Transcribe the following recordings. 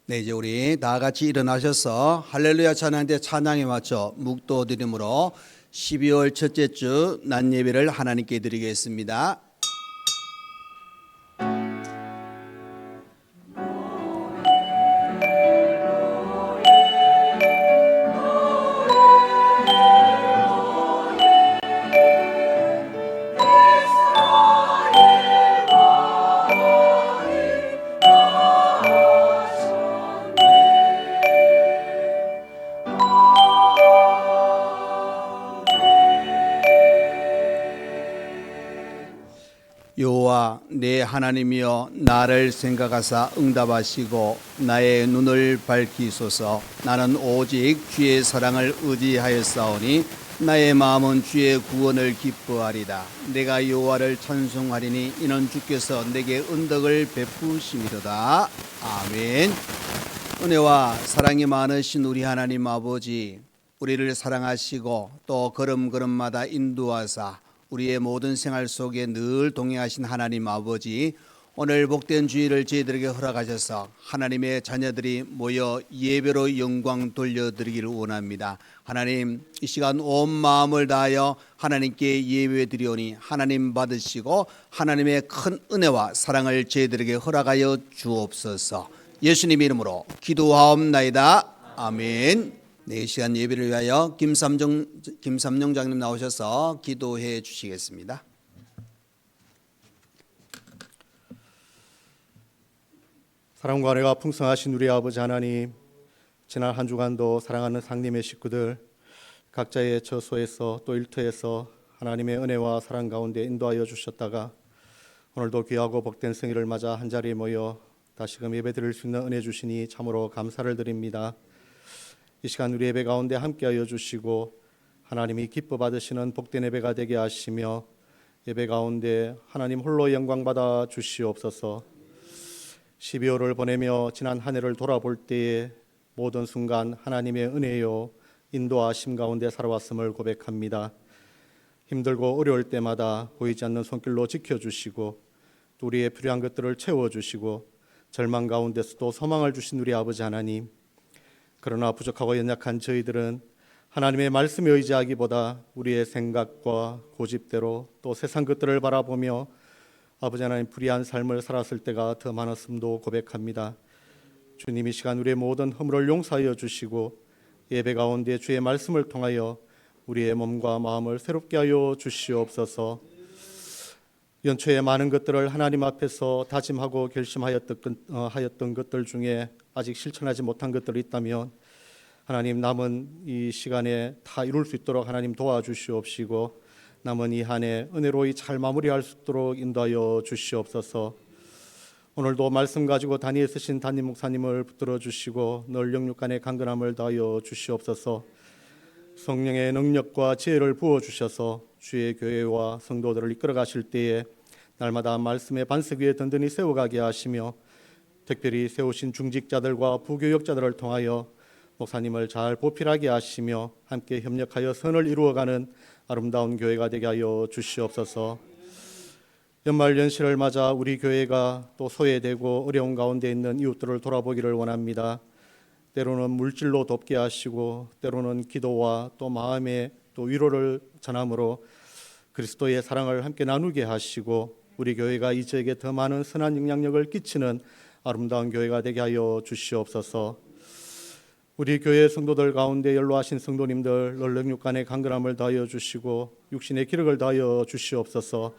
네, 이제 우리 다 같이 일어나셔서 할렐루야 찬양대 찬양에 맞춰 묵도 드림으로 12월 첫째 주 낮 예배를 하나님께 드리겠습니다. 여호와 내 하나님이여, 나를 생각하사 응답하시고 나의 눈을 밝히소서. 나는 오직 주의 사랑을 의지하였사오니 나의 마음은 주의 구원을 기뻐하리다. 내가 여호와를 찬송하리니 이는 주께서 내게 은덕을 베푸심이로다. 아멘. 은혜와 사랑이 많으신 우리 하나님 아버지, 우리를 사랑하시고 또 걸음걸음마다 인도하사 우리의 모든 생활 속에 늘 동행하신 하나님 아버지, 오늘 복된 주일을 저희들에게 허락하셔서 하나님의 자녀들이 모여 예배로 영광 돌려드리기를 원합니다. 하나님, 이 시간 온 마음을 다하여 하나님께 예배드리오니 하나님 받으시고 하나님의 큰 은혜와 사랑을 저희들에게 허락하여 주옵소서. 예수님 이름으로 기도하옵나이다. 아멘. 네, 이 시간 예배를 위하여 김삼정 장님 나오셔서 기도해 주시겠습니다. 사랑과 은혜가 풍성하신 우리 아버지 하나님, 지난 한 주간도 사랑하는 상님의 식구들 각자의 처소에서 또 일터에서 하나님의 은혜와 사랑 가운데 인도하여 주셨다가 오늘도 귀하고 복된 성일을 맞아 한자리에 모여 다시금 예배드릴 수 있는 은혜 주시니 참으로 감사를 드립니다. 이 시간 우리 예배 가운데 함께하여 주시고 하나님이 기뻐 받으시는 복된 예배가 되게 하시며 예배 가운데 하나님 홀로 영광 받아 주시옵소서. 12월을 보내며 지난 한 해를 돌아볼 때에 모든 순간 하나님의 은혜요 인도하심 가운데 살아왔음을 고백합니다. 힘들고 어려울 때마다 보이지 않는 손길로 지켜주시고 또 우리의 필요한 것들을 채워주시고 절망 가운데서도 소망을 주신 우리 아버지 하나님, 그러나 부족하고 연약한 저희들은 하나님의 말씀에 의지하기보다 우리의 생각과 고집대로 또 세상 것들을 바라보며 아버지 하나님 불의한 삶을 살았을 때가 더 많았음도 고백합니다. 주님, 이 시간 우리의 모든 허물을 용서하여 주시고 예배 가운데 주의 말씀을 통하여 우리의 몸과 마음을 새롭게 하여 주시옵소서. 연초에 많은 것들을 하나님 앞에서 다짐하고 결심하였던 것들 중에 아직 실천하지 못한 것들이 있다면 하나님 남은 이 시간에 다 이룰 수 있도록 하나님 도와주시옵시고 남은 이 한 해 은혜로이 잘 마무리할 수 있도록 인도하여 주시옵소서. 오늘도 말씀 가지고 단위에 쓰신 담임 목사님을 붙들어 주시고 늘 영육간의 강건함을 다하여 주시옵소서. 성령의 능력과 지혜를 부어 주셔서 주의 교회와 성도들을 이끌어 가실 때에 날마다 말씀의 반석 위에 든든히 세워가게 하시며 특별히 세우신 중직자들과 부교역자들을 통하여 목사님을 잘 보필하게 하시며 함께 협력하여 선을 이루어가는 아름다운 교회가 되게 하여 주시옵소서. 연말 연시를 맞아 우리 교회가 또 소외되고 어려운 가운데 있는 이웃들을 돌아보기를 원합니다. 때로는 물질로 돕게 하시고 때로는 기도와 또 마음의 또 위로를 전함으로 그리스도의 사랑을 함께 나누게 하시고 우리 교회가 이 지역에 더 많은 선한 영향력을 끼치는 아름다운 교회가 되게 하여 주시옵소서. 우리 교회 성도들 가운데 연로하신 성도님들 널넉육간의 강건함을 다하여 주시고 육신의 기력을 다하여 주시옵소서.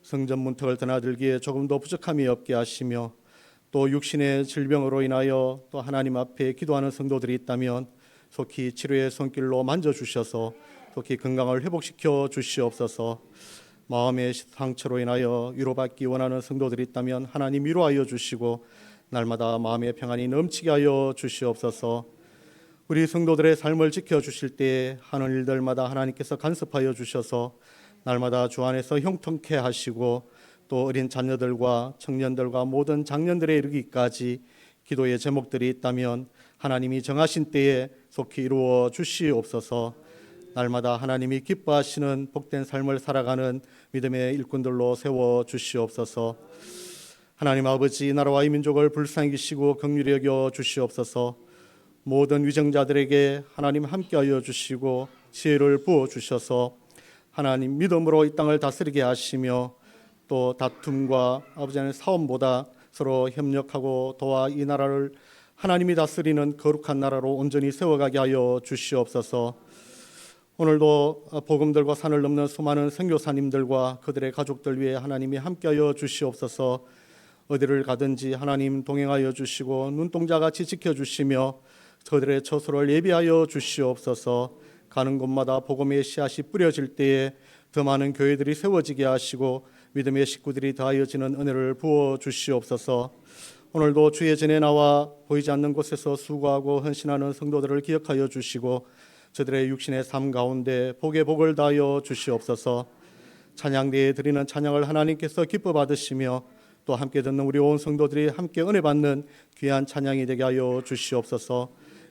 성전 문턱을 드나들기에 조금도 부족함이 없게 하시며 또 육신의 질병으로 인하여 또 하나님 앞에 기도하는 성도들이 있다면 속히 치료의 손길로 만져주셔서 속히 건강을 회복시켜 주시옵소서. 마음의 상처로 인하여 위로받기 원하는 성도들이 있다면 하나님 위로하여 주시고 날마다 마음의 평안이 넘치게 하여 주시옵소서. 우리 성도들의 삶을 지켜주실 때에 하는 일들마다 하나님께서 간섭하여 주셔서 날마다 주 안에서 형통케 하시고 또 어린 자녀들과 청년들과 모든 장년들에 이르기까지 기도의 제목들이 있다면 하나님이 정하신 때에 속히 이루어 주시옵소서. 날마다 하나님이 기뻐하시는 복된 삶을 살아가는 믿음의 일꾼들로 세워 주시옵소서. 하나님 아버지, 이 나라와 이 민족을 불쌍히 여기시고 긍휼히 여겨 주시옵소서. 모든 위정자들에게 하나님 함께하여 주시고 지혜를 부어 주셔서 하나님 믿음으로 이 땅을 다스리게 하시며 또 다툼과 아버지 하나님 싸움보다 서로 협력하고 도와 이 나라를 하나님이 다스리는 거룩한 나라로 온전히 세워가게 하여 주시옵소서. 오늘도 복음들과 산을 넘는 수많은 선교사님들과 그들의 가족들 위해 하나님이 함께하여 주시옵소서. 어디를 가든지 하나님 동행하여 주시고 눈동자같이 지켜주시며 저들의 처소를 예비하여 주시옵소서. 가는 곳마다 복음의 씨앗이 뿌려질 때에 더 많은 교회들이 세워지게 하시고 믿음의 식구들이 더하여지는 은혜를 부어 주시옵소서. 오늘도 주의 전에 나와 보이지 않는 곳에서 수고하고 헌신하는 성도들을 기억하여 주시고 저들의 육신의 삶 가운데 복의 복을 다하여 주시옵소서. 찬양대에 드리는 찬양을 하나님께서 기뻐 받으시며 또 함께 듣는 우리 온 성도들이 함께 은혜 받는 귀한 찬양이 되게 하여 주시옵소서.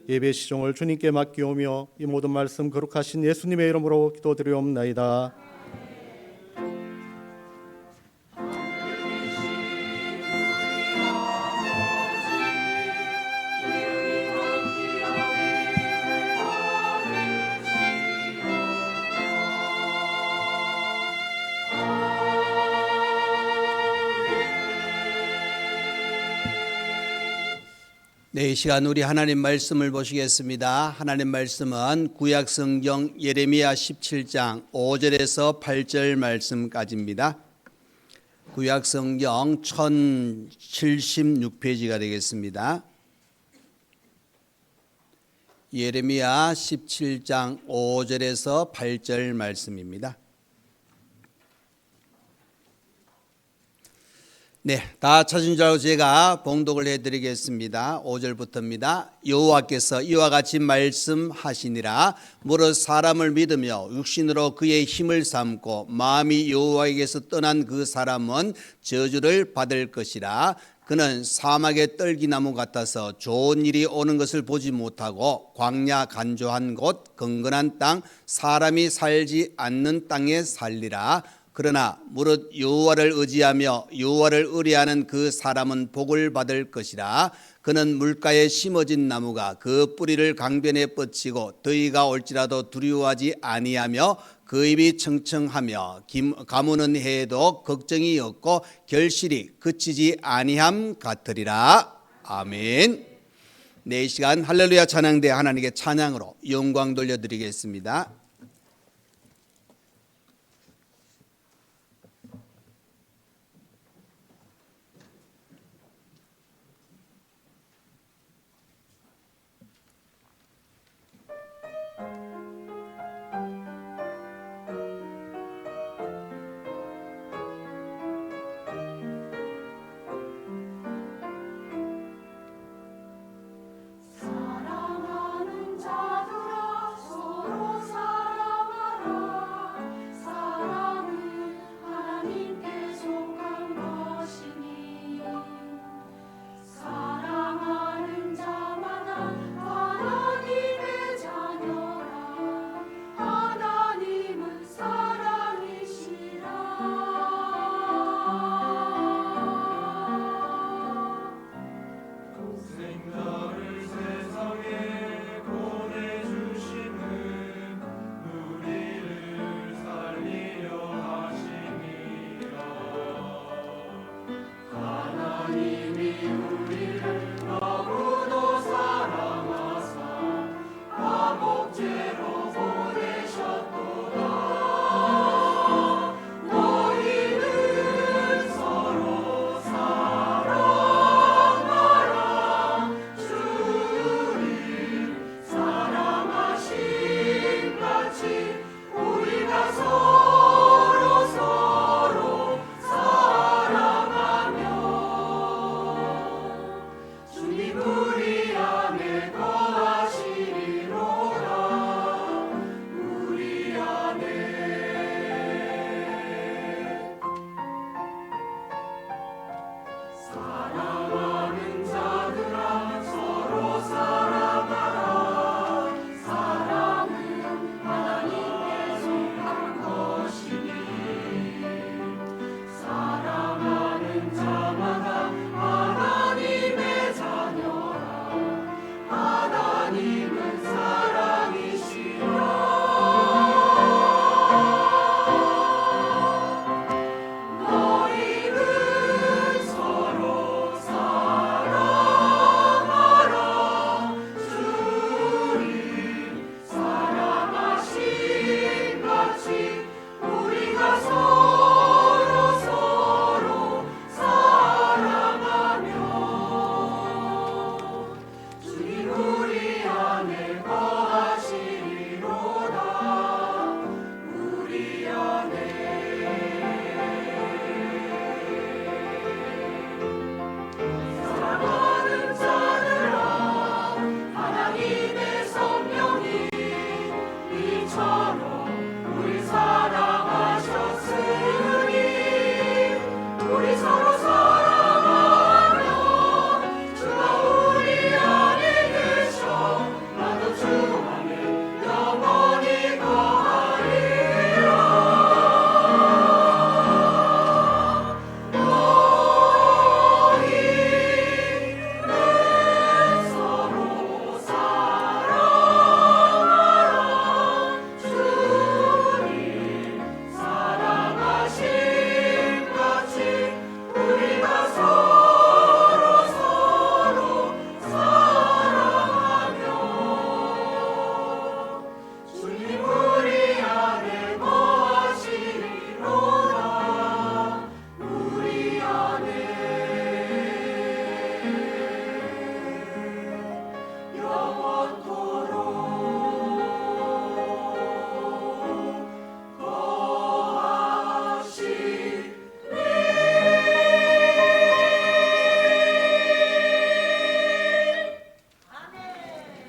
예배 시종을 주님께 맡기오며 이 모든 말씀 거룩하신 예수님의 이름으로 기도드리옵나이다. 네, 이 시간 우리 하나님 말씀을 보시겠습니다. 하나님 말씀은 구약 성경 예레미야 17장 5절에서 8절 말씀까지입니다. 구약 성경 1076페이지가 되겠습니다. 예레미야 17장 5절에서 8절 말씀입니다. 네, 다 찾은 줄 알고 제가 봉독을 해드리겠습니다. 5절부터입니다. 여호와께서 이와 같이 말씀하시니라. 무릇 사람을 믿으며 육신으로 그의 힘을 삼고 마음이 여호와에게서 떠난 그 사람은 저주를 받을 것이라. 그는 사막의 떨기나무 같아서 좋은 일이 오는 것을 보지 못하고 광야 간조한 곳 건건한 땅 사람이 살지 않는 땅에 살리라. 그러나 무릇 여호와를 의지하며 여호와를 의뢰하는 그 사람은 복을 받을 것이라. 그는 물가에 심어진 나무가 그 뿌리를 강변에 뻗치고 더위가 올지라도 두려워하지 아니하며 그 입이 청청하며 가무는 해에도 걱정이 없고 결실이 그치지 아니함 같으리라. 아멘. 네, 이 시간 할렐루야 찬양대 하나님께 찬양으로 영광 돌려드리겠습니다. 사랑하는 자들아 서로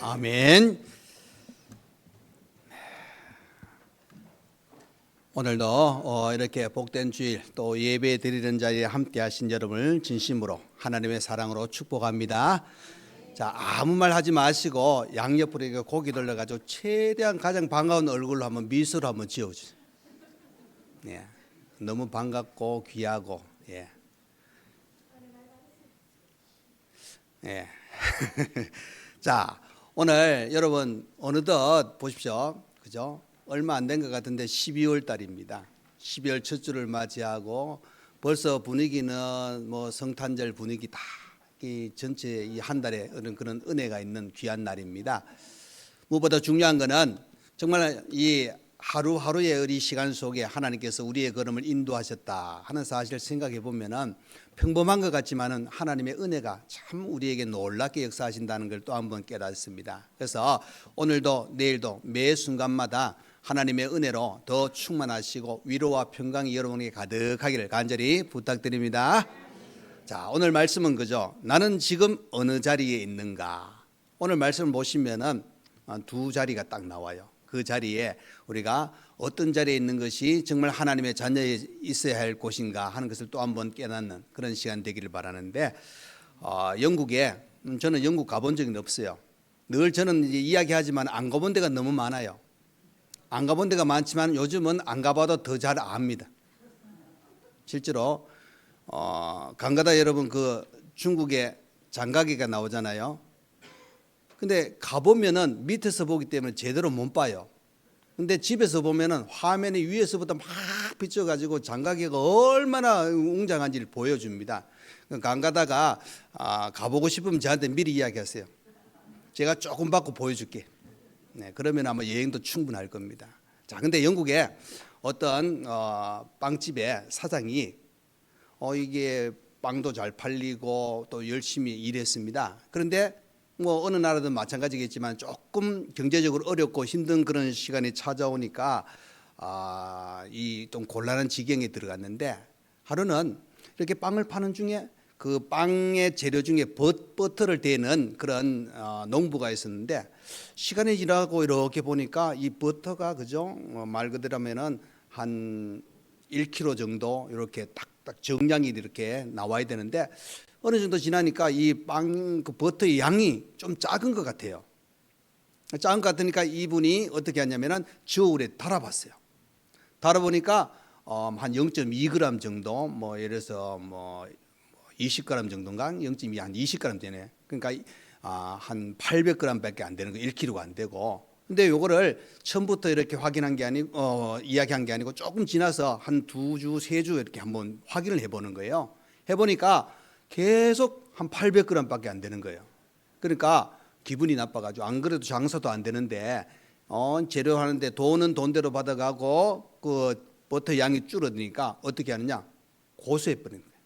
아멘. 오늘도 이렇게 복된 주일 또 예배 드리는 자리에 함께 하신 여러분을 진심으로 하나님의 사랑으로 축복합니다. 자, 아무 말 하지 마시고 양옆으로 고기 돌려가지고 최대한 가장 반가운 얼굴로 한번 미소를 한번 지어주세요. 예, 너무 반갑고 귀하고 예. 예. 자, 오늘 여러분 어느덧 보십시오. 그죠? 얼마 안 된 것 같은데 12월 달입니다. 12월 첫 주를 맞이하고 벌써 분위기는 뭐 성탄절 분위기 다 이 전체 이 한 달에 그런 은혜가 있는 귀한 날입니다. 무엇보다 중요한 것은 정말 이 하루하루의 우리 시간 속에 하나님께서 우리의 걸음을 인도하셨다 하는 사실을 생각해 보면은 평범한 것 같지만은 하나님의 은혜가 참 우리에게 놀랍게 역사하신다는 걸 또 한번 깨닫습니다. 그래서 오늘도 내일도 매 순간마다 하나님의 은혜로 더 충만하시고 위로와 평강이 여러분에게 가득하기를 간절히 부탁드립니다. 자, 오늘 말씀은 그죠? 나는 지금 어느 자리에 있는가? 오늘 말씀을 보시면은 두 자리가 딱 나와요. 그 자리에 우리가 어떤 자리에 있는 것이 정말 하나님의 자녀에 있어야 할 곳인가 하는 것을 또 한번 깨닫는 그런 시간 되기를 바라는데 영국에 저는 영국 가본 적은 없어요. 늘 저는 이제 이야기하지만 안 가본 데가 너무 많아요. 안 가본 데가 많지만 요즘은 안 가봐도 더 잘 압니다. 실제로 간가다 여러분 그 중국에 장가기가 나오잖아요. 근데 가보면은 밑에서 보기 때문에 제대로 못 봐요. 근데 집에서 보면은 화면이 위에서부터 막 비춰가지고 장가기가 얼마나 웅장한지를 보여줍니다. 간가다가 가보고 싶으면 저한테 미리 이야기하세요. 제가 조금 받고 보여줄게. 네, 그러면 아마 여행도 충분할 겁니다. 자, 근데 영국에 어떤 빵집의 사장이 이게 빵도 잘 팔리고 또 열심히 일했습니다. 그런데 뭐 어느 나라든 마찬가지겠지만 조금 경제적으로 어렵고 힘든 그런 시간이 찾아오니까 이 좀 곤란한 지경에 들어갔는데 하루는 이렇게 빵을 파는 중에 그 빵의 재료 중에 버터를 대는 그런 농부가 있었는데 시간이 지나고 이렇게 보니까 이 버터가 그죠? 말 그대로 하면은 한 1kg 정도 이렇게 딱딱 정량이 이렇게 나와야 되는데 어느 정도 지나니까 이 빵 그 버터의 양이 좀 작은 것 같아요. 작은 것 같으니까 이분이 어떻게 하냐면은 저울에 달아봤어요. 달아보니까 한 0.2g 정도 뭐 예를 들어서 뭐 20g 정도인가 0.2 한 20g 되네. 그러니까 한 800g밖에 안 되는 거 1kg가 안 되고. 근데 요거를 처음부터 이렇게 확인한 게 아니고 이야기한 게 아니고 조금 지나서 한 2주, 3주 이렇게 한번 확인을 해보는 거예요. 해보니까 계속 한 800g밖에 안 되는 거예요. 그러니까 기분이 나빠가지고 안 그래도 장사도 안 되는데 재료 하는데 돈은 돈대로 받아가고 그 버터 양이 줄어드니까 어떻게 하느냐? 고소해버리는 거예요.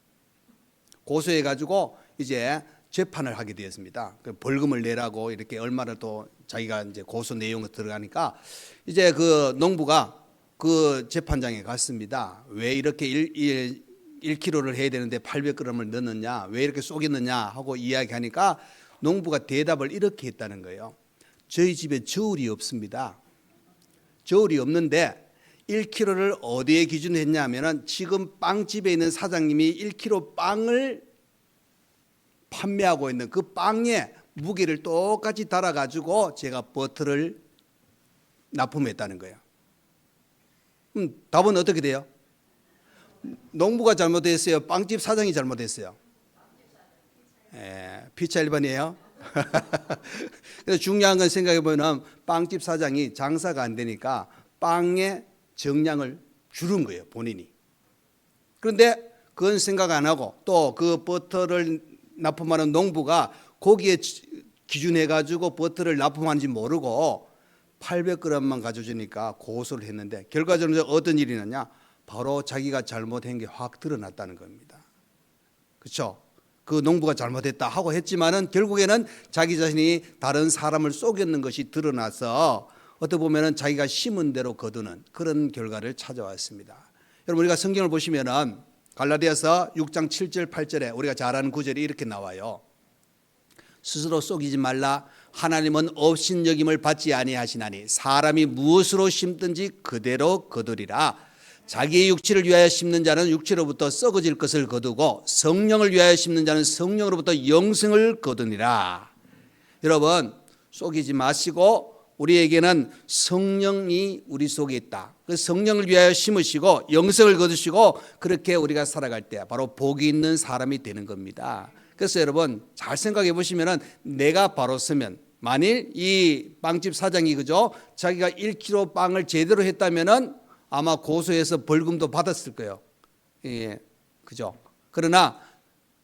고소해가지고 이제 재판을 하게 되었습니다. 벌금을 내라고 이렇게 얼마를 또 자기가 이제 고소 내용이 들어가니까 이제 그 농부가 그 재판장에 갔습니다. 왜 이렇게 1kg를 해야 되는데 800g을 넣느냐? 왜 이렇게 쏘겠느냐? 하고 이야기하니까 농부가 대답을 이렇게 했다는 거예요. 저희 집에 저울이 없습니다. 저울이 없는데 1kg를 어디에 기준으로 했냐면은 지금 빵집에 있는 사장님이 1kg 빵을 판매하고 있는 그 빵에 무게를 똑같이 달아가지고 제가 버터를 납품했다는 거예요. 답은 어떻게 돼요? 농부가 잘못했어요? 빵집 사장이 잘못했어요? 피차 1번이에요. 그래서 중요한 건 생각해 보면 빵집 사장이 장사가 안 되니까 빵의 정량을 줄인 거예요, 본인이. 그런데 그건 생각 안 하고 또 그 버터를 납품하는 농부가 거기에 기준해 가지고 버터를 납품하는지 모르고 800g만 가져주니까 고소를 했는데 결과적으로 어떤 일이 났냐? 바로 자기가 잘못한 게 확 드러났다는 겁니다. 그렇죠? 그 농부가 잘못했다 하고 했지만은 결국에는 자기 자신이 다른 사람을 속였는 것이 드러나서 어떻게 보면은 자기가 심은 대로 거두는 그런 결과를 찾아왔습니다. 여러분 우리가 성경을 보시면은 갈라디아서 6장 7절 8절에 우리가 잘 아는 구절이 이렇게 나와요. 스스로 속이지 말라. 하나님은 업신여김을 받지 아니하시나니 사람이 무엇으로 심든지 그대로 거두리라. 자기의 육체를 위하여 심는 자는 육체로부터 썩어질 것을 거두고 성령을 위하여 심는 자는 성령으로부터 영생을 거두니라. 여러분, 속이지 마시고 우리에게는 성령이 우리 속에 있다. 그 성령을 위하여 심으시고 영생을 거두시고 그렇게 우리가 살아갈 때 바로 복이 있는 사람이 되는 겁니다. 그래서 여러분 잘 생각해 보시면은 내가 바로 서면 만일 이 빵집 사장이 그죠? 자기가 1kg 빵을 제대로 했다면은 아마 고소해서 벌금도 받았을 거예요. 예, 그죠? 그러나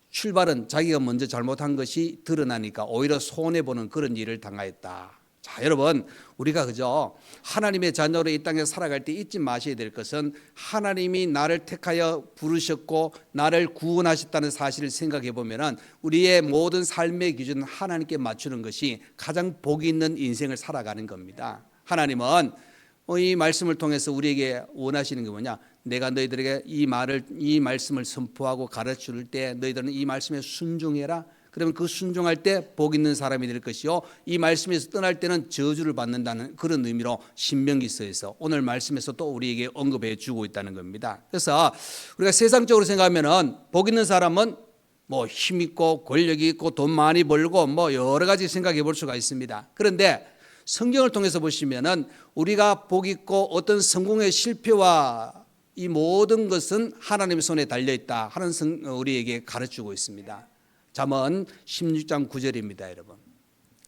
출발은 자기가 먼저 잘못한 것이 드러나니까 오히려 손해보는 그런 일을 당하였다. 자, 여러분 우리가 그죠? 하나님의 자녀로 이 땅에 살아갈 때 잊지 마셔야 될 것은 하나님이 나를 택하여 부르셨고 나를 구원하셨다는 사실을 생각해 보면은 우리의 모든 삶의 기준은 하나님께 맞추는 것이 가장 복이 있는 인생을 살아가는 겁니다. 하나님은 이 말씀을 통해서 우리에게 원하시는 게 뭐냐? 내가 너희들에게 이 말씀을 선포하고 가르칠 때 너희들은 이 말씀에 순종해라. 그러면 그 순종할 때 복 있는 사람이 될 것이요, 이 말씀에서 떠날 때는 저주를 받는다는 그런 의미로 신명기서에서 오늘 말씀에서 또 우리에게 언급해 주고 있다는 겁니다. 그래서 우리가 세상적으로 생각하면은 복 있는 사람은 뭐 힘 있고 권력이 있고 돈 많이 벌고 뭐 여러 가지 생각해 볼 수가 있습니다. 그런데 성경을 통해서 보시면은 우리가 복 있고 어떤 성공의 실패와 이 모든 것은 하나님의 손에 달려 있다 하는 우리에게 가르치고 있습니다. 잠언 16장 9절입니다, 여러분.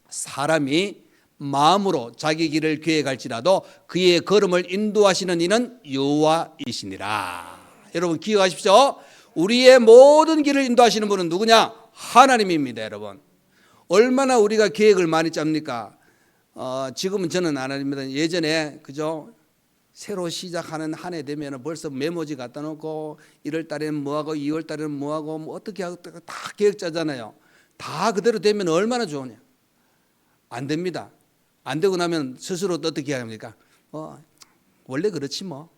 사람이 마음으로 자기 길을 계획할지라도 그의 걸음을 인도하시는 이는 여호와이시니라. 여러분 기억하십시오. 우리의 모든 길을 인도하시는 분은 누구냐? 하나님입니다, 여러분. 얼마나 우리가 계획을 많이 짭니까? 지금은 저는 안 합니다. 예전에 그죠? 새로 시작하는 한 해 되면 벌써 메모지 갖다 놓고 1월 달에는 뭐하고 2월 달에는 뭐하고 뭐 어떻게 하고 다 계획 짜잖아요. 다 그대로 되면 얼마나 좋으냐. 안 됩니다. 안 되고 나면 스스로 어떻게 해야 합니까? 원래 그렇지 뭐.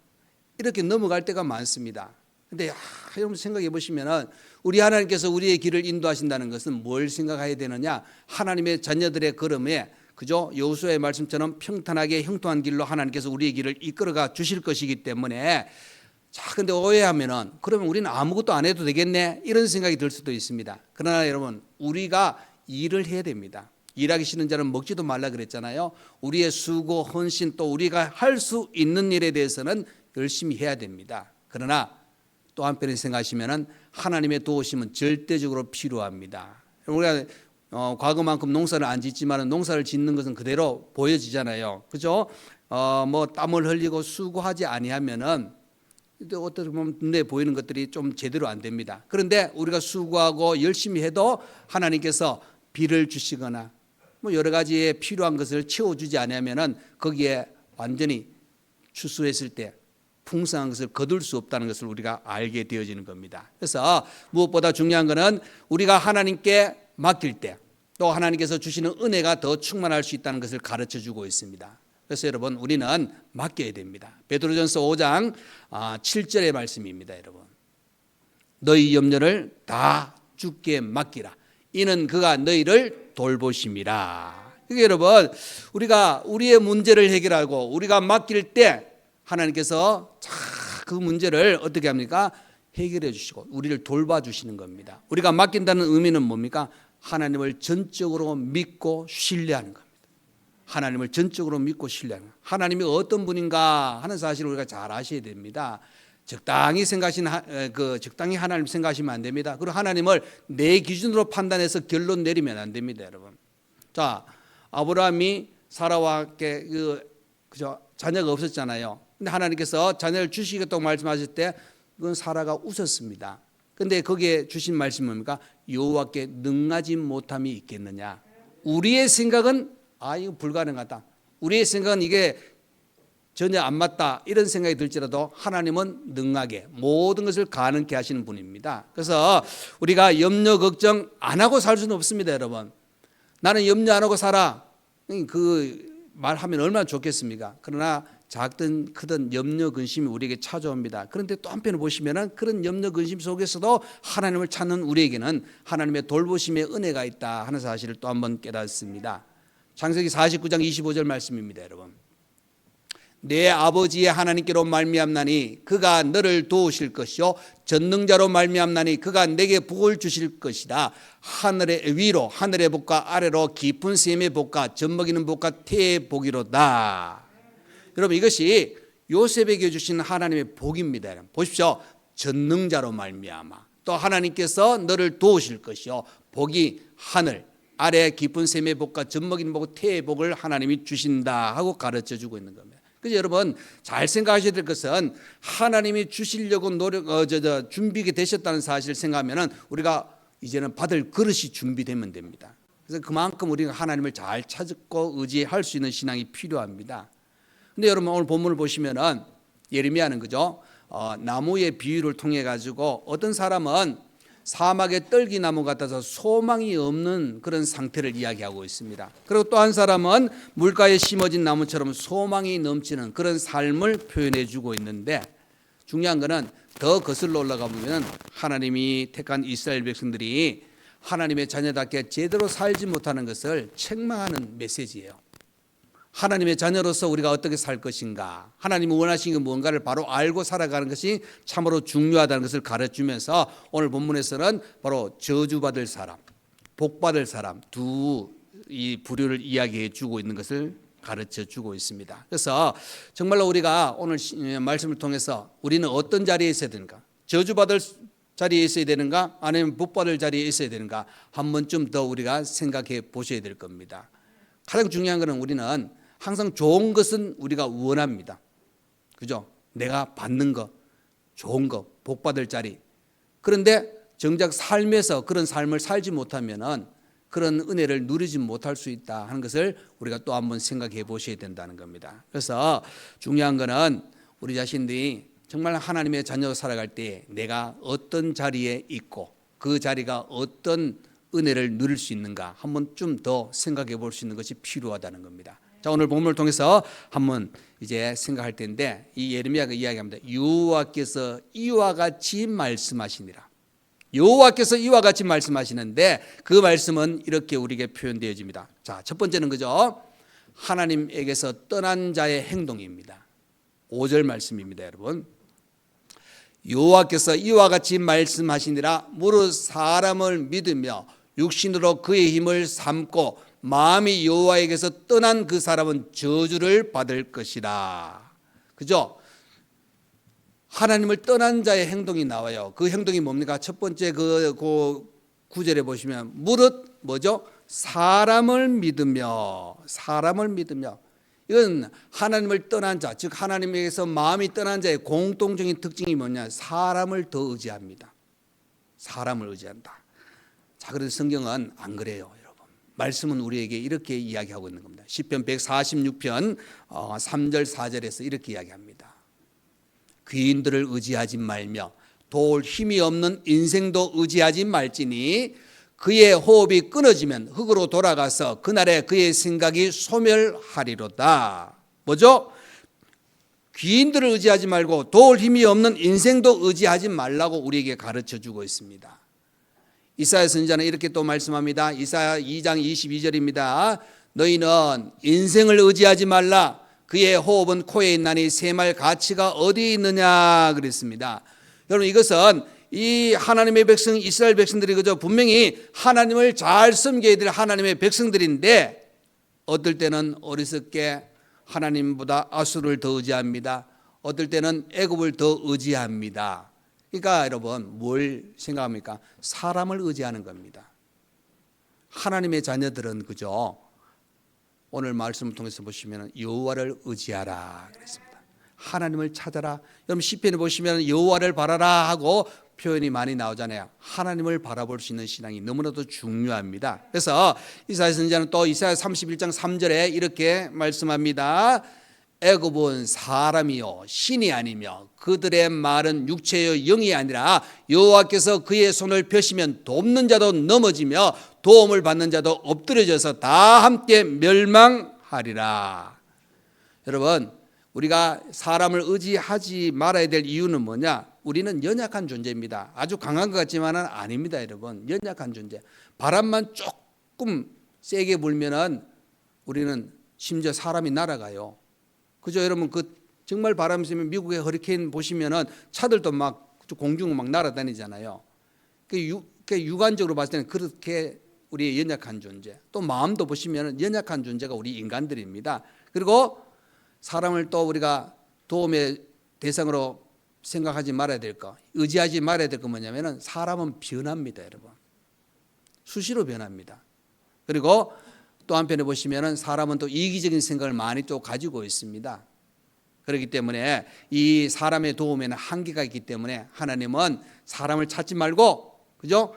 이렇게 넘어갈 때가 많습니다. 근데 여러분 생각해 보시면은 우리 하나님께서 우리의 길을 인도하신다는 것은 뭘 생각해야 되느냐? 하나님의 자녀들의 걸음에 그죠? 여호수아의 말씀처럼 평탄하게 형통한 길로 하나님께서 우리의 길을 이끌어가 주실 것이기 때문에 자, 근데 오해하면은 그러면 우리는 아무것도 안 해도 되겠네 이런 생각이 들 수도 있습니다. 그러나 여러분 우리가 일을 해야 됩니다. 일하기 싫은 자는 먹지도 말라 그랬잖아요. 우리의 수고, 헌신 또 우리가 할 수 있는 일에 대해서는 열심히 해야 됩니다. 그러나 또 한편에 생각하시면은 하나님의 도우심은 절대적으로 필요합니다. 우리가 과거만큼 농사를 안 짓지만 농사를 짓는 것은 그대로 보여지잖아요. 그죠? 뭐 땀을 흘리고 수고하지 아니하면은 어떻게 보면 눈에 보이는 것들이 좀 제대로 안 됩니다. 그런데 우리가 수고하고 열심히 해도 하나님께서 비를 주시거나 뭐 여러 가지에 필요한 것을 채워주지 않으면은 거기에 완전히 추수했을 때 풍성한 것을 거둘 수 없다는 것을 우리가 알게 되어지는 겁니다. 그래서 무엇보다 중요한 것은 우리가 하나님께 맡길 때 또 하나님께서 주시는 은혜가 더 충만할 수 있다는 것을 가르쳐 주고 있습니다. 그래서 여러분 우리는 맡겨야 됩니다. 베드로전서 5장 7절의 말씀입니다. 여러분 너희 염려를 다 주께 맡기라. 이는 그가 너희를 돌보심이라. 그러니까 여러분 우리가 우리의 문제를 해결하고 우리가 맡길 때 하나님께서 그 문제를 어떻게 합니까? 해결해 주시고 우리를 돌봐주시는 겁니다. 우리가 맡긴다는 의미는 뭡니까? 하나님을 전적으로 믿고 신뢰하는 겁니다. 하나님을 전적으로 믿고 신뢰하는 겁니다. 하나님이 어떤 분인가 하는 사실을 우리가 잘 아셔야 됩니다. 적당히 적당히 하나님 생각하시면 안 됩니다. 그리고 하나님을 내 기준으로 판단해서 결론 내리면 안 됩니다, 여러분. 자, 아브라함이 사라와 함께 그저 자녀가 없었잖아요. 근데 하나님께서 자녀를 주시겠다고 말씀하실 때 그건 사라가 웃었습니다. 근데 거기에 주신 말씀은 뭡니까? 여호와께 능하지 못함이 있겠느냐. 우리의 생각은 이거 불가능하다. 우리의 생각은 이게 전혀 안 맞다. 이런 생각이 들지라도 하나님은 능하게 모든 것을 가능케 하시는 분입니다. 그래서 우리가 염려 걱정 안 하고 살 수는 없습니다, 여러분. 나는 염려 안 하고 살아. 그 말하면 얼마나 좋겠습니까? 그러나 작든 크든 염려 근심이 우리에게 찾아옵니다. 그런데 또 한편을 보시면은 그런 염려 근심 속에서도 하나님을 찾는 우리에게는 하나님의 돌보심의 은혜가 있다 하는 사실을 또 한번 깨닫습니다. 창세기 49장 25절 말씀입니다, 여러분. 내 아버지의 하나님께로 말미암나니 그가 너를 도우실 것이요 전능자로 말미암나니 그가 내게 복을 주실 것이다. 하늘의 위로 하늘의 복과 아래로 깊은 샘의 복과 젖먹이는 복과 태의 복이로다. 여러분, 이것이 요셉에게 주신 하나님의 복입니다. 보십시오. 전능자로 말미암아 또 하나님께서 너를 도우실 것이요 복이 하늘 아래 깊은 샘의 복과 젖먹이는 복과 태의 복을 하나님이 주신다 하고 가르쳐주고 있는 겁니다. 그래서 여러분 잘 생각하셔야 될 것은 하나님이 주시려고 준비가 되셨다는 사실을 생각하면은 우리가 이제는 받을 그릇이 준비되면 됩니다. 그래서 그만큼 우리가 하나님을 잘 찾고 의지할 수 있는 신앙이 필요합니다. 근데 여러분 오늘 본문을 보시면은 예레미야는 그죠? 나무의 비유를 통해 가지고 어떤 사람은 사막의 떨기나무 같아서 소망이 없는 그런 상태를 이야기하고 있습니다. 그리고 또 한 사람은 물가에 심어진 나무처럼 소망이 넘치는 그런 삶을 표현해 주고 있는데 중요한 것은 더 거슬러 올라가 보면 하나님이 택한 이스라엘 백성들이 하나님의 자녀답게 제대로 살지 못하는 것을 책망하는 메시지예요. 하나님의 자녀로서 우리가 어떻게 살 것인가, 하나님이 원하시는 게 뭔가를 바로 알고 살아가는 것이 참으로 중요하다는 것을 가르치면서 오늘 본문에서는 바로 저주받을 사람, 복받을 사람 두 이 부류를 이야기해 주고 있는 것을 가르쳐 주고 있습니다. 그래서 정말로 우리가 오늘 말씀을 통해서 우리는 어떤 자리에 있어야 되는가, 저주받을 자리에 있어야 되는가 아니면 복받을 자리에 있어야 되는가 한 번쯤 더 우리가 생각해 보셔야 될 겁니다. 가장 중요한 것은 우리는 항상 좋은 것은 우리가 원합니다. 그죠? 내가 받는 거, 좋은 거, 복받을 자리. 그런데 정작 삶에서 그런 삶을 살지 못하면은 그런 은혜를 누리지 못할 수 있다 하는 것을 우리가 또 한번 생각해 보셔야 된다는 겁니다. 그래서 중요한 거는 우리 자신들이 정말 하나님의 자녀로 살아갈 때 내가 어떤 자리에 있고 그 자리가 어떤 은혜를 누릴 수 있는가 한번 좀 더 생각해 볼 수 있는 것이 필요하다는 겁니다. 자, 오늘 본문을 통해서 한번 이제 생각할 텐데 이 예레미야가 이야기합니다. 여호와께서 이와 같이 말씀하시니라. 여호와께서 이와 같이 말씀하시는데 그 말씀은 이렇게 우리에게 표현되어집니다. 자, 첫 번째는 그죠? 하나님에게서 떠난 자의 행동입니다. 5절 말씀입니다, 여러분. 여호와께서 이와 같이 말씀하시니라. 무릇 사람을 믿으며 육신으로 그의 힘을 삼고 마음이 여호와에게서 떠난 그 사람은 저주를 받을 것이다. 그죠? 하나님을 떠난 자의 행동이 나와요. 그 행동이 뭡니까? 첫 번째 그 9절에 보시면 무릇 뭐죠? 사람을 믿으며 이건 하나님을 떠난 자, 즉 하나님에게서 마음이 떠난 자의 공통적인 특징이 뭐냐? 사람을 더 의지합니다. 사람을 의지한다. 자, 그래서 성경은 안 그래요, 여러분. 말씀은 우리에게 이렇게 이야기하고 있는 겁니다. 시편 146편 3절 4절에서 이렇게 이야기합니다. 귀인들을 의지하지 말며 도울 힘이 없는 인생도 의지하지 말지니 그의 호흡이 끊어지면 흙으로 돌아가서 그날에 그의 생각이 소멸하리로다. 뭐죠? 귀인들을 의지하지 말고 도울 힘이 없는 인생도 의지하지 말라고 우리에게 가르쳐주고 있습니다. 이사야 선지자는 이렇게 또 말씀합니다. 이사야 2장 22절입니다. 너희는 인생을 의지하지 말라. 그의 호흡은 코에 있나니 셈할 가치가 어디에 있느냐 그랬습니다. 여러분, 이것은 이 하나님의 백성 이스라엘 백성들이 그저 분명히 하나님을 잘 섬겨야 될 하나님의 백성들인데 어떨 때는 어리석게 하나님보다 아수를 더 의지합니다. 어떨 때는 애굽을 더 의지합니다. 그러니까 여러분 뭘 생각합니까? 사람을 의지하는 겁니다. 하나님의 자녀들은 그죠? 오늘 말씀을 통해서 보시면 여호와를 의지하라 그랬습니다. 하나님을 찾아라. 여러분 시편에 보시면 여호와를 바라라 하고 표현이 많이 나오잖아요. 하나님을 바라볼 수 있는 신앙이 너무나도 중요합니다. 그래서 이사야 선지자는 또 이사야 31장 3절에 이렇게 말씀합니다. 애굽은 사람이요 신이 아니며 그들의 말은 육체요 영이 아니라 여호와께서 그의 손을 펴시면 돕는 자도 넘어지며 도움을 받는 자도 엎드려져서 다 함께 멸망하리라. 여러분, 우리가 사람을 의지하지 말아야 될 이유는 뭐냐? 우리는 연약한 존재입니다. 아주 강한 것 같지만은 아닙니다, 여러분. 연약한 존재. 바람만 조금 세게 불면은 우리는 심지어 사람이 날아가요. 그죠, 여러분? 정말 바람이 세면 미국의 허리케인 보시면은 차들도 막 공중을 막 날아다니잖아요. 육안적으로 봤을 때는 그렇게 우리의 연약한 존재. 또 마음도 보시면은 연약한 존재가 우리 인간들입니다. 그리고 사람을 또 우리가 도움의 대상으로 생각하지 말아야 될 거, 의지하지 말아야 될 거 뭐냐면은 사람은 변합니다, 여러분. 수시로 변합니다. 그리고 또 한편에 보시면은 사람은 또 이기적인 생각을 많이 또 가지고 있습니다. 그렇기 때문에 이 사람의 도움에는 한계가 있기 때문에 하나님은 사람을 찾지 말고, 그죠?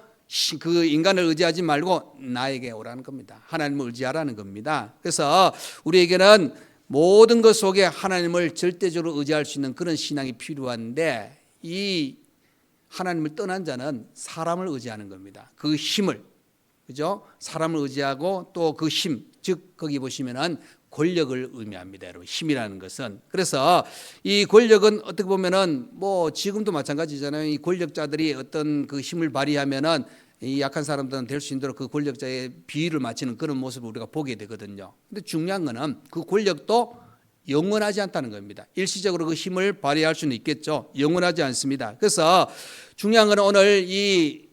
그 인간을 의지하지 말고 나에게 오라는 겁니다. 하나님을 의지하라는 겁니다. 그래서 우리에게는 모든 것 속에 하나님을 절대적으로 의지할 수 있는 그런 신앙이 필요한데, 이 하나님을 떠난 자는 사람을 의지하는 겁니다. 그 힘을, 그죠? 사람을 의지하고 또 그 힘, 즉 거기 보시면은 권력을 의미합니다, 여러분. 힘이라는 것은. 그래서 이 권력은 어떻게 보면은 뭐 지금도 마찬가지잖아요. 이 권력자들이 어떤 그 힘을 발휘하면은 이 약한 사람들은 될 수 있도록 그 권력자의 비위를 맞추는 그런 모습을 우리가 보게 되거든요. 근데 중요한 거는 그 권력도 영원하지 않다는 겁니다. 일시적으로 그 힘을 발휘할 수는 있겠죠. 영원하지 않습니다. 그래서 중요한 거는 오늘 이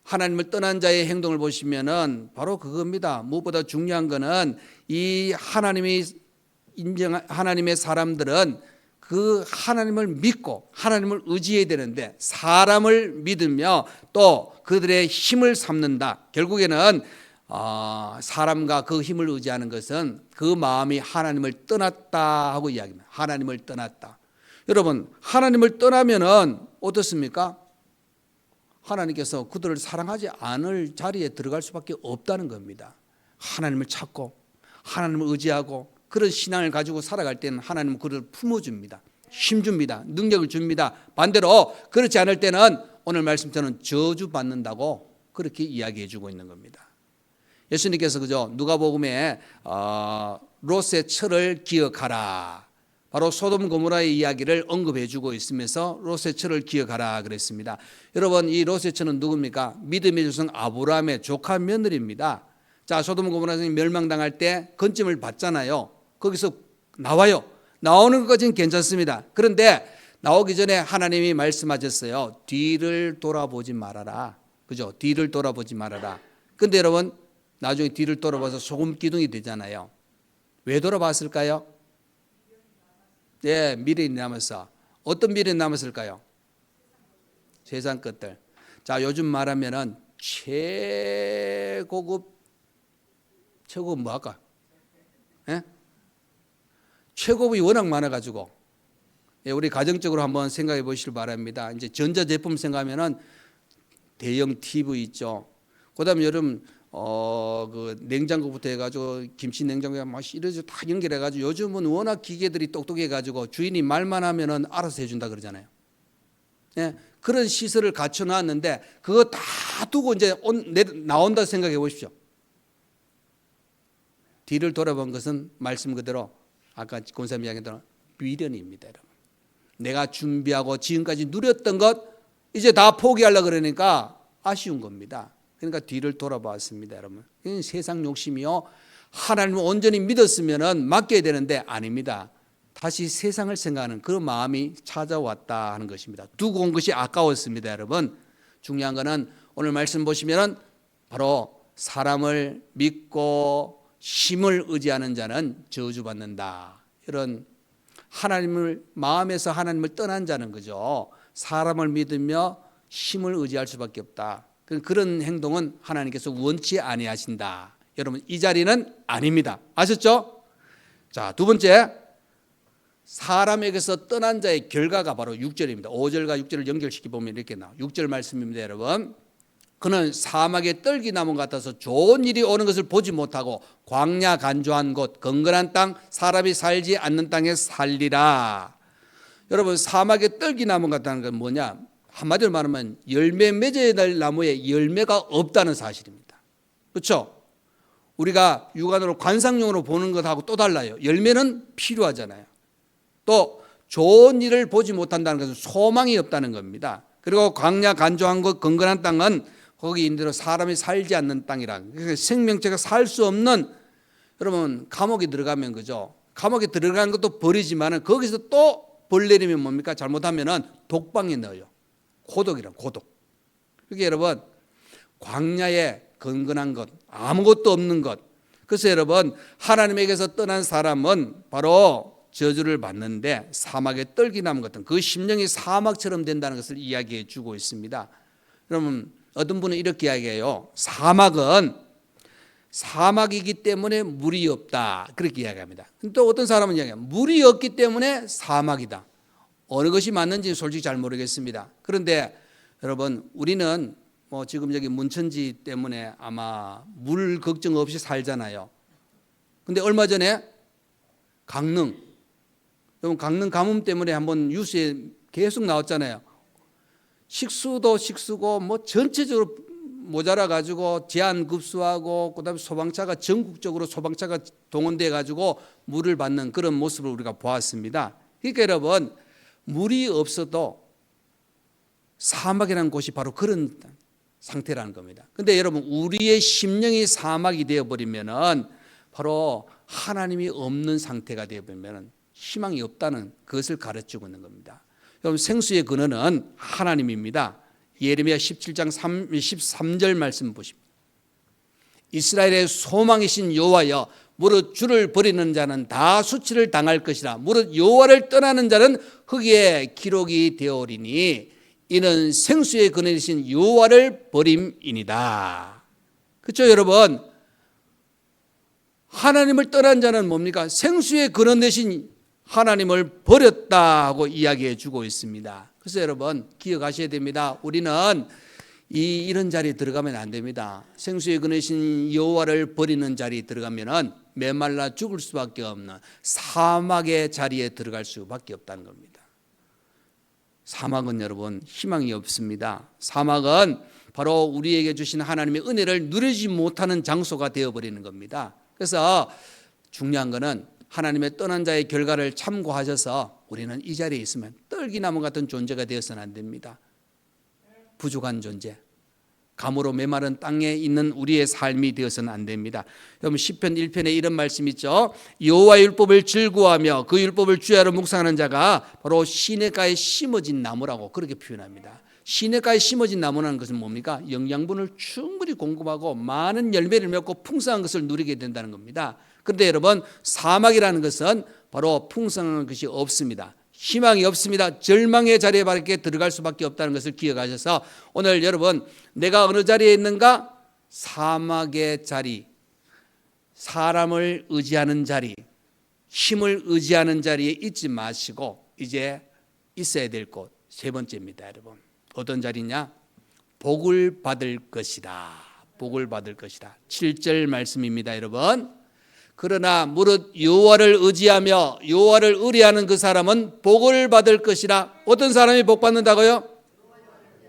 하나님을 떠난 자의 행동을 보시면은 바로 그겁니다. 무엇보다 중요한 거는 이 하나님이 하나님의 사람들은 그 하나님을 믿고 하나님을 의지해야 되는데, 사람을 믿으며 또 그들의 힘을 삼는다. 결국에는 사람과 그 힘을 의지하는 것은 그 마음이 하나님을 떠났다 하고 이야기합니다. 하나님을 떠났다. 여러분, 하나님을 떠나면은 어떻습니까? 하나님께서 그들을 사랑하지 않을 자리에 들어갈 수밖에 없다는 겁니다. 하나님을 찾고 하나님을 의지하고 그런 신앙을 가지고 살아갈 때는 하나님은 그를 품어줍니다. 힘줍니다. 능력을 줍니다. 반대로 그렇지 않을 때는 오늘 말씀처럼 저주받는다고 그렇게 이야기해 주고 있는 겁니다. 예수님께서 그죠, 누가복음에 롯의 철을 기억하라, 바로 소돔 고모라의 이야기를 언급해 주고 있으면서 롯의 철을 기억하라 그랬습니다. 여러분, 이 롯의 철은 누굽니까? 믿음의 조상 아브라함의 조카 며느리입니다. 자, 소돔 고모라에 멸망당할 때 건짐을 받잖아요. 거기서 나와요. 나오는 것까지는 괜찮습니다. 그런데 나오기 전에 하나님이 말씀하셨어요. 뒤를 돌아보지 말아라. 그죠? 뒤를 돌아보지 말아라. 근데 여러분, 나중에 뒤를 돌아봐서 소금 기둥이 되잖아요. 왜 돌아봤을까요? 네, 미련이 남았어. 어떤 미련이 남았을까요? 세상 것들. 자, 요즘 말하면은 최고급 뭐 할까? 예? 최고급이 워낙 많아가지고, 예, 우리 가정적으로 한번 생각해 보시길 바랍니다. 이제 전자제품 생각하면은 대형 TV 있죠. 그다음에 여러분 그 냉장고부터 해가지고 김치 냉장고에 막 이래서 다 연결해가지고, 요즘은 워낙 기계들이 똑똑해가지고 주인이 말만 하면은 알아서 해준다 그러잖아요. 예, 그런 시설을 갖춰놨는데 그거 다 두고 이제 나온다 생각해 보십시오. 뒤를 돌아본 것은 말씀 그대로 아까 권사님 이야기했던 미련입니다, 여러분. 내가 준비하고 지금까지 누렸던 것 이제 다 포기하려고 그러니까 아쉬운 겁니다. 그러니까 뒤를 돌아봤습니다, 여러분. 이건 세상 욕심이요. 하나님을 온전히 믿었으면은 맡겨야 되는데 아닙니다. 다시 세상을 생각하는 그런 마음이 찾아왔다 하는 것입니다. 두고 온 것이 아까웠습니다, 여러분. 중요한 거는 오늘 말씀 보시면은 바로 사람을 믿고 힘을 의지하는 자는 저주받는다. 이런 하나님을 마음에서 하나님을 떠난 자는 그죠. 사람을 믿으며 힘을 의지할 수밖에 없다. 그런 행동은 하나님께서 원치 아니하신다. 여러분, 이 자리는 아닙니다. 아셨죠? 자, 두 번째, 사람에게서 떠난 자의 결과가 바로 6절입니다. 5절과 6절을 연결시켜 보면 이렇게 나와요. 6절 말씀입니다, 여러분. 그는 사막의 떨기나무 같아서 좋은 일이 오는 것을 보지 못하고 광야 간조한 곳, 건건한 땅, 사람이 살지 않는 땅에 살리라. 여러분, 사막의 떨기나무 같다는 건 뭐냐? 한마디로 말하면 열매 맺어야 될 나무에 열매가 없다는 사실입니다. 그렇죠? 우리가 육안으로 관상용으로 보는 것하고 또 달라요. 열매는 필요하잖아요. 또 좋은 일을 보지 못한다는 것은 소망이 없다는 겁니다. 그리고 광야 간조한 것 건건한 땅은 거기 인대로 사람이 살지 않는 땅이라, 그러니까 생명체가 살 수 없는, 여러분 감옥에 들어가면 그죠? 감옥에 들어간 것도 벌이지만은 거기서 또 벌 내리면 뭡니까? 잘못하면은 독방에 넣어요. 고독이란 고독. 그러니까 여러분 광야에 건건한 것, 아무것도 없는 것. 그래서 여러분 하나님에게서 떠난 사람은 바로 저주를 받는데 사막에 떨기 남은 것은 그 심령이 사막처럼 된다는 것을 이야기해 주고 있습니다. 여러분 어떤 분은 이렇게 이야기해요. 사막이기 때문에 물이 없다, 그렇게 이야기합니다. 또 어떤 사람은 이야기해요. 물이 없기 때문에 사막이다. 어느 것이 맞는지 솔직히 잘 모르겠습니다. 그런데 여러분 우리는 뭐 지금 여기 문천지 때문에 아마 물 걱정 없이 살잖아요. 근데 얼마 전에 강릉 가뭄 때문에 한번 뉴스에 계속 나왔잖아요. 식수도 식수고 뭐 전체적으로 모자라 가지고 제한급수하고 그다음에 소방차가 전국적으로 소방차가 동원돼 가지고 물을 받는 그런 모습을 우리가 보았습니다. 그러니까 여러분 물이 없어도 사막이라는 곳이 바로 그런 상태라는 겁니다. 근데 여러분 우리의 심령이 사막이 되어 버리면은 바로 하나님이 없는 상태가 되어 버리면은 희망이 없다는 그것을 가르치고 있는 겁니다. 여러분 생수의 근원은 하나님입니다. 예레미야 17장 13절 말씀 보십니다. 이스라엘의 소망이신 여호와여, 무릇 주를 버리는 자는 다 수치를 당할 것이라. 무릇 여호와를 떠나는 자는 흙에 기록이 되어오리니 이는 생수의 근원이신 여호와를 버림이니라. 그렇죠 여러분? 하나님을 떠난 자는 뭡니까? 생수의 근원 되신 하나님을 버렸다 하고 이야기해 주고 있습니다. 그래서 여러분 기억하셔야 됩니다. 우리는 이런 자리에 들어가면 안 됩니다. 생수의 근원이신 여호와를 버리는 자리에 들어가면은 메말라 죽을 수밖에 없는 사막의 자리에 들어갈 수밖에 없다는 겁니다. 사막은 여러분 희망이 없습니다. 사막은 바로 우리에게 주신 하나님의 은혜를 누리지 못하는 장소가 되어버리는 겁니다. 그래서 중요한 것은 하나님의 떠난 자의 결과를 참고하셔서 우리는 이 자리에 있으면 떨기나무 같은 존재가 되어서는 안 됩니다. 부족한 존재, 가무로 메마른 땅에 있는 우리의 삶이 되어서는 안 됩니다. 여러분 시편 1편에 이런 말씀 있죠. 여호와의 율법을 즐거워하며 그 율법을 주야로 묵상하는 자가 바로 시냇가에 심어진 나무라고 그렇게 표현합니다. 시냇가에 심어진 나무라는 것은 뭡니까? 영양분을 충분히 공급하고 많은 열매를 맺고 풍성한 것을 누리게 된다는 겁니다. 그런데 여러분 사막이라는 것은 바로 풍성한 것이 없습니다. 희망이 없습니다. 절망의 자리에 밖에 들어갈 수밖에 없다는 것을 기억하셔서 오늘 여러분 내가 어느 자리에 있는가? 사막의 자리, 사람을 의지하는 자리, 힘을 의지하는 자리에 있지 마시고 이제 있어야 될 곳 세 번째입니다. 여러분 어떤 자리냐? 복을 받을 것이다. 복을 받을 것이다. 7절 말씀입니다. 여러분 그러나 무릇 여호와를 의지하며 여호와를 의뢰하는 그 사람은 복을 받을 것이라. 어떤 사람이 복 받는다고요?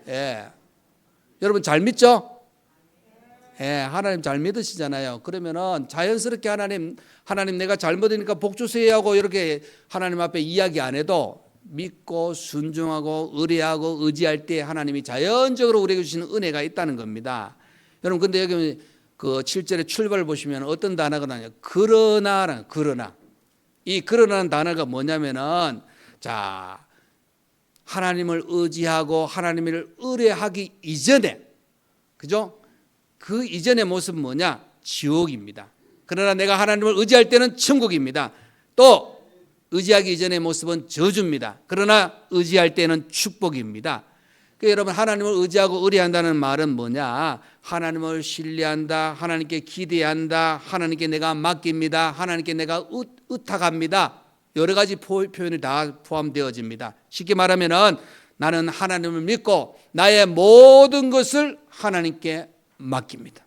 예. 여러분 잘 믿죠? 예, 하나님 잘 믿으시잖아요. 그러면은 자연스럽게 하나님 내가 잘 믿으니까 복 주세요 하고 이렇게 하나님 앞에 이야기 안 해도 믿고 순종하고 의뢰하고 의지할 때 하나님이 자연적으로 우리에게 주시는 은혜가 있다는 겁니다. 여러분 근데 여기 그 7절의 출발을 보시면 어떤 단어가 나냐? 그러나. 이 그러나는 단어가 뭐냐면은 자 하나님을 의지하고 하나님을 의뢰하기 이전에 그죠? 그 이전의 모습은 뭐냐? 지옥입니다. 그러나 내가 하나님을 의지할 때는 천국입니다. 또 의지하기 이전의 모습은 저주입니다. 그러나 의지할 때는 축복입니다. 그러니까 여러분 하나님을 의지하고 의뢰한다는 말은 뭐냐? 하나님을 신뢰한다, 하나님께 기대한다, 하나님께 내가 맡깁니다, 하나님께 내가 의탁합니다. 여러 가지 표현이 다 포함되어집니다. 쉽게 말하면은 나는 하나님을 믿고 나의 모든 것을 하나님께 맡깁니다.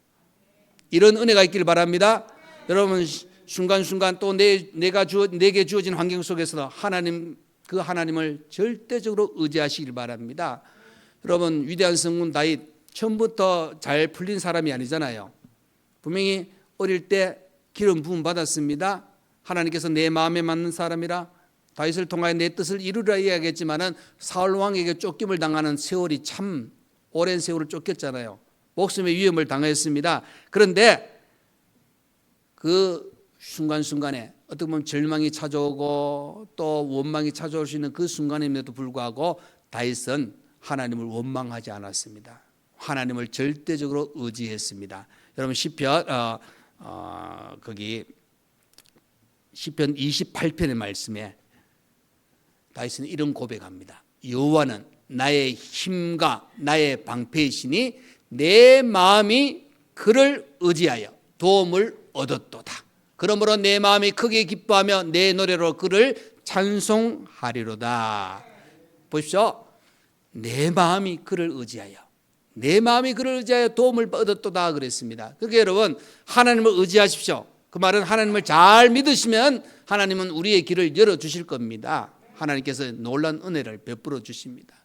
이런 은혜가 있길 바랍니다. 여러분 순간순간 또 내게 주어진 환경 속에서도 그 하나님을 절대적으로 의지하시길 바랍니다. 여러분 위대한 성군 다윗 처음부터 잘 풀린 사람이 아니잖아요. 분명히 어릴 때 기름 부음 받았습니다. 하나님께서 내 마음에 맞는 사람이라 다윗을 통하여 내 뜻을 이루라 이야기했지만은 사울 왕에게 쫓김을 당하는 세월이 참 오랜 세월을 쫓겼잖아요. 목숨의 위험을 당했습니다. 그런데 그 순간순간에 어떻게 보면 절망이 찾아오고 또 원망이 찾아올 수 있는 그 순간임에도 불구하고 다윗은 하나님을 원망하지 않았습니다. 하나님을 절대적으로 의지했습니다. 여러분 시편 거기 시편 28편의 말씀에 다윗은 이런 고백합니다. 여호와는 나의 힘과 나의 방패이시니 내 마음이 그를 의지하여 도움을 얻었도다. 그러므로 내 마음이 크게 기뻐하며 내 노래로 그를 찬송하리로다. 보십시오. 내 마음이 그를 의지하여, 내 마음이 그를 의지하여 도움을 얻었도다 그랬습니다. 그러니까 여러분 하나님을 의지하십시오. 그 말은 하나님을 잘 믿으시면 하나님은 우리의 길을 열어주실 겁니다. 하나님께서 놀라운 은혜를 베풀어 주십니다.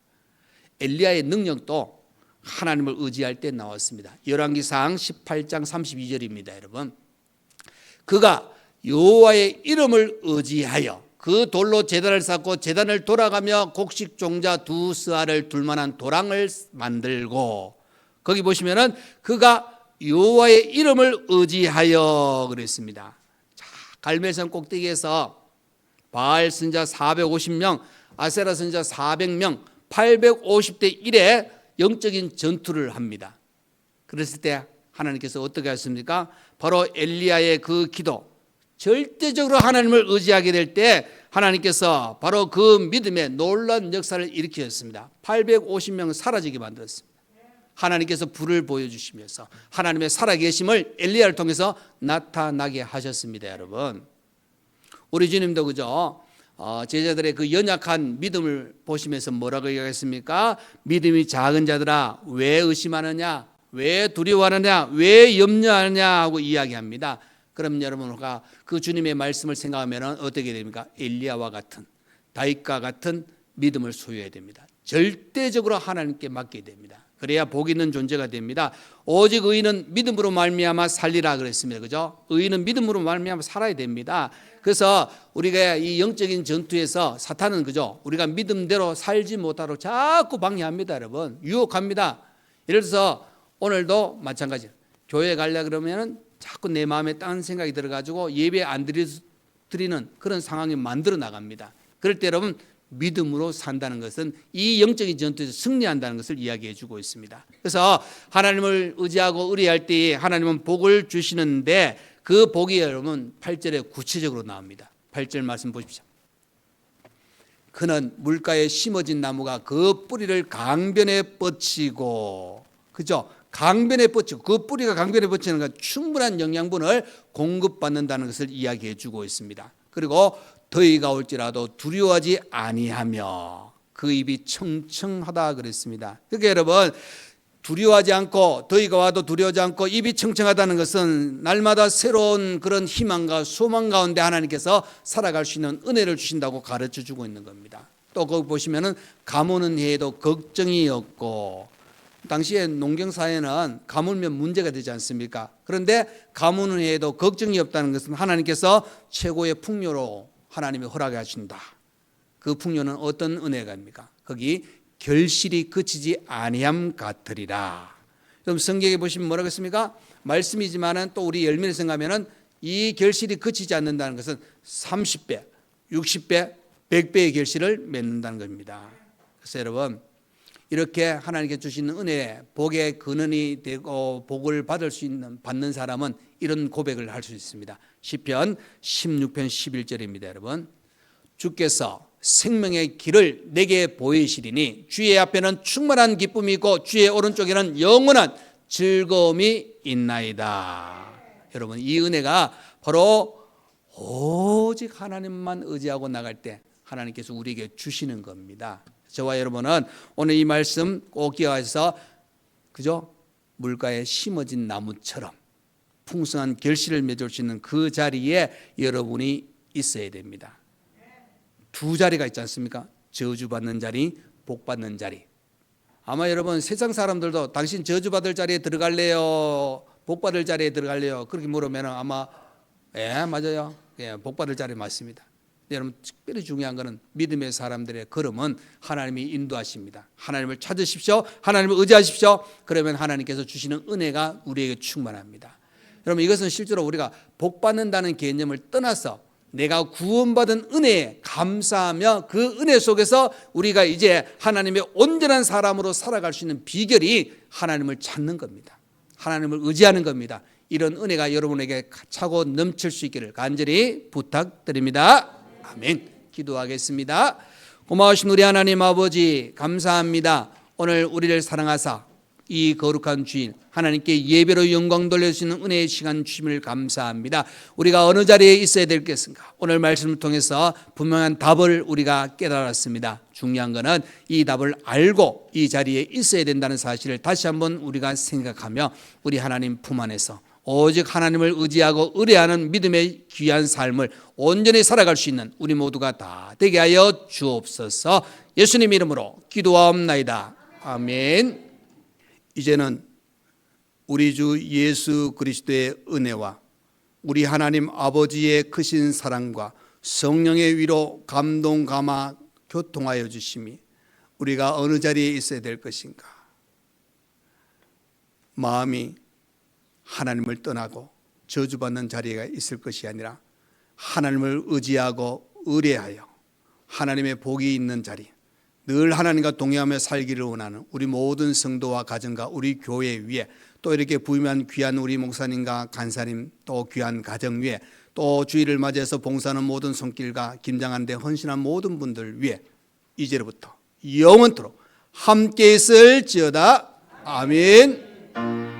엘리야의 능력도 하나님을 의지할 때 나왔습니다. 열왕기상 18장 32절입니다. 여러분, 그가 여호와의 이름을 의지하여 그 돌로 제단을 쌓고 제단을 돌아가며 곡식 종자 두 스아를 둘 만한 도랑을 만들고, 거기 보시면은 그가 여호와의 이름을 의지하여 그랬습니다. 자, 갈멜산 꼭대기에서 바알 선자 450명, 아세라 선자 400명, 850대 1의 영적인 전투를 합니다. 그랬을 때 하나님께서 어떻게 하십니까? 바로 엘리야의 그 기도, 절대적으로 하나님을 의지하게 될 때 하나님께서 바로 그 믿음의 놀라운 역사를 일으키셨습니다. 850명을 사라지게 만들었습니다. 하나님께서 불을 보여주시면서 하나님의 살아계심을 엘리야를 통해서 나타나게 하셨습니다. 여러분, 우리 주님도 그죠? 제자들의 그 연약한 믿음을 보시면서 뭐라고 얘기했습니까? 믿음이 작은 자들아 왜 의심하느냐, 왜 두려워하느냐, 왜 염려하느냐 하고 이야기합니다. 그럼 여러분과 그 주님의 말씀을 생각하면 어떻게 됩니까? 엘리야와 같은, 다윗과 같은 믿음을 소유해야 됩니다. 절대적으로 하나님께 맡게 됩니다. 그래야 복 있는 존재가 됩니다. 오직 의인은 믿음으로 말미암아 살리라 그랬습니다. 그죠? 의인은 믿음으로 말미암아 살아야 됩니다. 그래서 우리가 이 영적인 전투에서 사탄은 그죠? 우리가 믿음대로 살지 못하도록 자꾸 방해합니다. 여러분, 유혹합니다. 예를 들어서 오늘도 마찬가지. 교회 가려 그러면은 자꾸 내 마음에 딴 생각이 들어가지고 예배 안 드리는 그런 상황이 만들어 나갑니다. 그럴 때 여러분, 믿음으로 산다는 것은 이 영적인 전투에서 승리한다는 것을 이야기해 주고 있습니다. 그래서 하나님을 의지하고 의뢰할 때 하나님은 복을 주시는데 그 복이 여러분 8절에 구체적으로 나옵니다. 8절 말씀 보십시오. 그는 물가에 심어진 나무가 그 뿌리를 강변에 뻗치고, 그죠? 강변에 뻗치고, 그 뿌리가 강변에 뻗치는 건 충분한 영양분을 공급받는다는 것을 이야기해 주고 있습니다. 그리고 더위가 올지라도 두려워하지 아니하며 그 입이 청청하다 그랬습니다. 그러니까 여러분, 두려워하지 않고 더위가 와도 두려워하지 않고 입이 청청하다는 것은 날마다 새로운 그런 희망과 소망 가운데 하나님께서 살아갈 수 있는 은혜를 주신다고 가르쳐 주고 있는 겁니다. 또 거기 보시면은 가무는 해에도 걱정이 없고, 당시에 농경사회는 가물면 문제가 되지 않습니까? 그런데 가무는 해에도 걱정이 없다는 것은 하나님께서 최고의 풍요로 하나님이 허락해 하신다. 그 풍요는 어떤 은혜가입니까? 거기 결실이 그치지 아니함 같으리라. 그럼 성경에 보시면 뭐라고 했습니까? 말씀이지만은 또 우리 열매를 생각하면은 이 결실이 그치지 않는다는 것은 30배, 60배, 100배의 결실을 맺는다는 겁니다. 그래서 여러분, 이렇게 하나님께 주시는 은혜, 복의 근원이 되고 복을 받는 사람은 이런 고백을 할 수 있습니다. 시편 16편 11절입니다. 여러분, 주께서 생명의 길을 내게 보이시리니 주의 앞에는 충만한 기쁨이 있고 주의 오른쪽에는 영원한 즐거움이 있나이다. 여러분, 이 은혜가 바로 오직 하나님만 의지하고 나갈 때 하나님께서 우리에게 주시는 겁니다. 저와 여러분은 오늘 이 말씀 꼭 기억해서, 그죠? 물가에 심어진 나무처럼 풍성한 결실을 맺을 수 있는 그 자리에 여러분이 있어야 됩니다. 두 자리가 있지 않습니까? 저주받는 자리, 복받는 자리. 아마 여러분 세상 사람들도 당신 저주받을 자리에 들어갈래요? 복받을 자리에 들어갈래요? 그렇게 물으면 아마 맞아요. 복받을 자리 맞습니다. 여러분 특별히 중요한 것은 믿음의 사람들의 걸음은 하나님이 인도하십니다. 하나님을 찾으십시오. 하나님을 의지하십시오. 그러면 하나님께서 주시는 은혜가 우리에게 충만합니다. 여러분 이것은 실제로 우리가 복 받는다는 개념을 떠나서 내가 구원받은 은혜에 감사하며 그 은혜 속에서 우리가 이제 하나님의 온전한 사람으로 살아갈 수 있는 비결이 하나님을 찾는 겁니다. 하나님을 의지하는 겁니다. 이런 은혜가 여러분에게 차고 넘칠 수 있기를 간절히 부탁드립니다. 아멘. 기도하겠습니다. 고마우신 우리 하나님 아버지 감사합니다. 오늘 우리를 사랑하사 이 거룩한 주일 하나님께 예배로 영광 돌려주시는 은혜의 시간 주심을 감사합니다. 우리가 어느 자리에 있어야 될 것인가, 오늘 말씀을 통해서 분명한 답을 우리가 깨달았습니다. 중요한 것은 이 답을 알고 이 자리에 있어야 된다는 사실을 다시 한번 우리가 생각하며 우리 하나님 품 안에서 오직 하나님을 의지하고 의뢰하는 믿음의 귀한 삶을 온전히 살아갈 수 있는 우리 모두가 다 되게 하여 주옵소서. 예수님 이름으로 기도하옵나이다. 아멘. 이제는 우리 주 예수 그리스도의 은혜와 우리 하나님 아버지의 크신 사랑과 성령의 위로 감동 감화 교통하여 주심이 우리가 어느 자리에 있어야 될 것인가, 마음이 하나님을 떠나고 저주받는 자리가 있을 것이 아니라 하나님을 의지하고 의뢰하여 하나님의 복이 있는 자리, 늘 하나님과 동행하며 살기를 원하는 우리 모든 성도와 가정과 우리 교회 위에, 또 이렇게 부임한 귀한 우리 목사님과 간사님, 또 귀한 가정 위에, 또 주일을 맞이해서 봉사하는 모든 손길과 김장하는 데 헌신한 모든 분들 위에 이제로부터 영원토록 함께 있을지어다. 아멘.